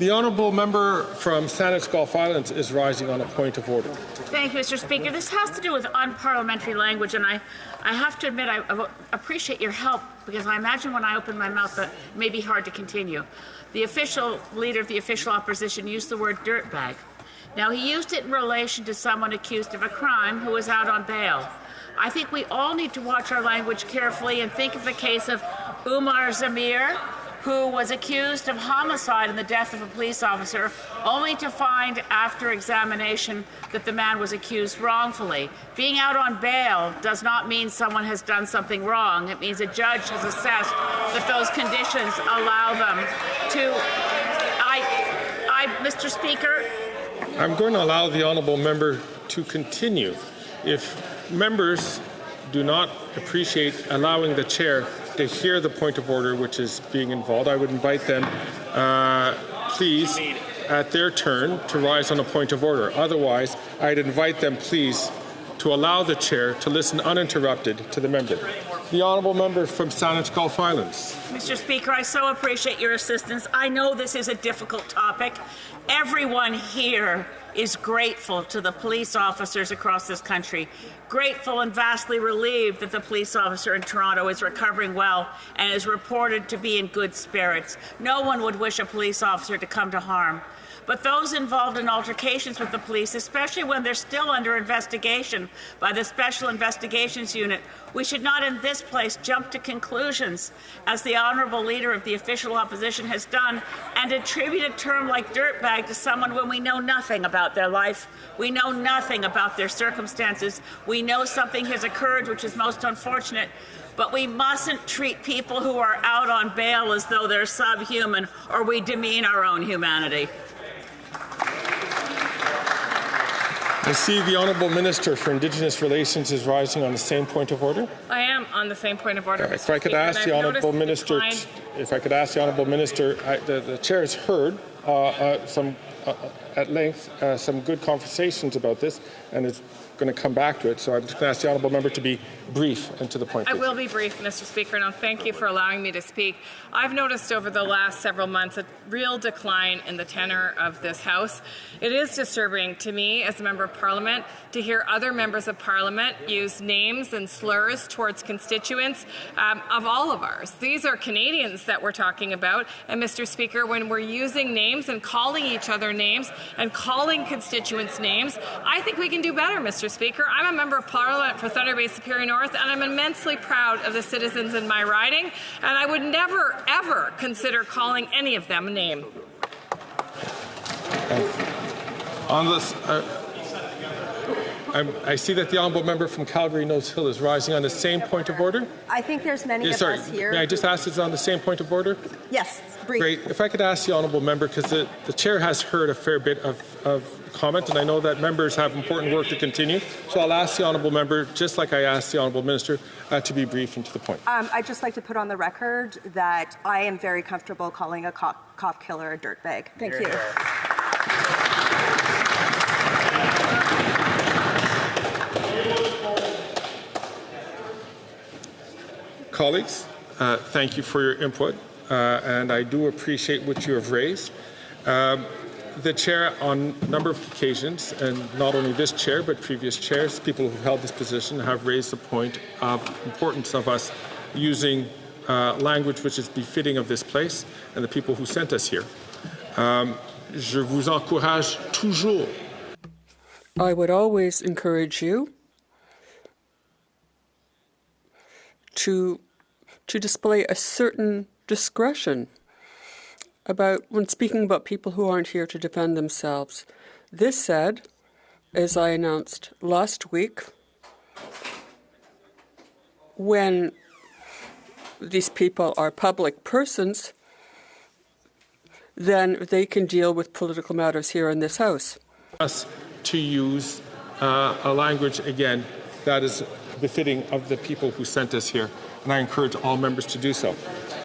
The honourable member from Saanich Gulf Islands is rising on a point of order. Thank you, Mr. Speaker. This has to do with unparliamentary language, and I have to admit I appreciate your help, because I imagine when I open my mouth that it may be hard to continue. The official leader of the official opposition used the word dirtbag. Now, he used it in relation to someone accused of a crime who was out on bail. I think we all need to watch our language carefully and think of the case of Umar Zamir, who was accused of homicide in the death of a police officer, only to find after examination that the man was accused wrongfully. Being out on bail does not mean someone has done something wrong. It means a judge has assessed that those conditions allow them to... Mr. Speaker, I'm going to allow the honourable member to continue. If members do not appreciate allowing the chair to hear the point of order which is being involved, I would invite them, please, at their turn, to rise on a point of order. Otherwise, I'd invite them, please, to allow the chair to listen uninterrupted to the member. The honourable member from Saanich Gulf Islands. Mr. Speaker, I so appreciate your assistance. I know this is a difficult topic. Everyone here is grateful to the police officers across this country, grateful and vastly relieved that the police officer in Toronto is recovering well and is reported to be in good spirits. No one would wish a police officer to come to harm. But those involved in altercations with the police, especially when they're still under investigation by the Special Investigations Unit, we should not in this place jump to conclusions, as the honourable leader of the official opposition has done, and attribute a term like dirtbag to someone when we know nothing about their life, we know nothing about their circumstances, we know something has occurred which is most unfortunate, but we mustn't treat people who are out on bail as though they're subhuman, or we demean our own humanity. I see the Honourable Minister for Indigenous Relations is rising on the same point of order. I am on the same point of order. If I could ask the Honourable Minister, the Chair has heard at length some good conversations about this, and is going to come back to it. So I'm just going to ask the honourable member to be brief and to the point. I will be brief, Mr. Speaker. Now, thank you for allowing me to speak. I've noticed over the last several months a real decline in the tenor of this House. It is disturbing to me, as a member of Parliament, to hear other members of Parliament use names and slurs towards constituents of all of ours. These are Canadians that we're talking about. And, Mr. Speaker, when we're using names and calling each other names and calling constituents names, I think we can do better, Mr. Speaker. I'm a member of Parliament for Thunder Bay Superior North, and I'm immensely proud of the citizens in my riding, and I would never, ever consider calling any of them a name. On this, I see that the honourable member from Calgary Nose Hill is rising on the same point of order. I think there's many of us here. May I just ask, is it on the same point of order? Yes, brief. Great. If I could ask the honourable member, because the chair has heard a fair bit of comment, and I know that members have important work to continue, so I'll ask the honourable member, just like I asked the honourable minister, to be brief and to the point. I'd just like to put on the record that I am very comfortable calling a cop killer a dirtbag. Thank you. Colleagues, thank you for your input, and I do appreciate what you have raised. The chair, on a number of occasions, and not only this chair but previous chairs, people who have held this position, have raised the point of importance of us using language which is befitting of this place and the people who sent us here. Je vous encourage toujours. I would always encourage you to display a certain discretion about when speaking about people who aren't here to defend themselves. This said, as I announced last week, when these people are public persons, then they can deal with political matters here in this House. Us to use a language, again, that is befitting of the people who sent us here, and I encourage all members to do so.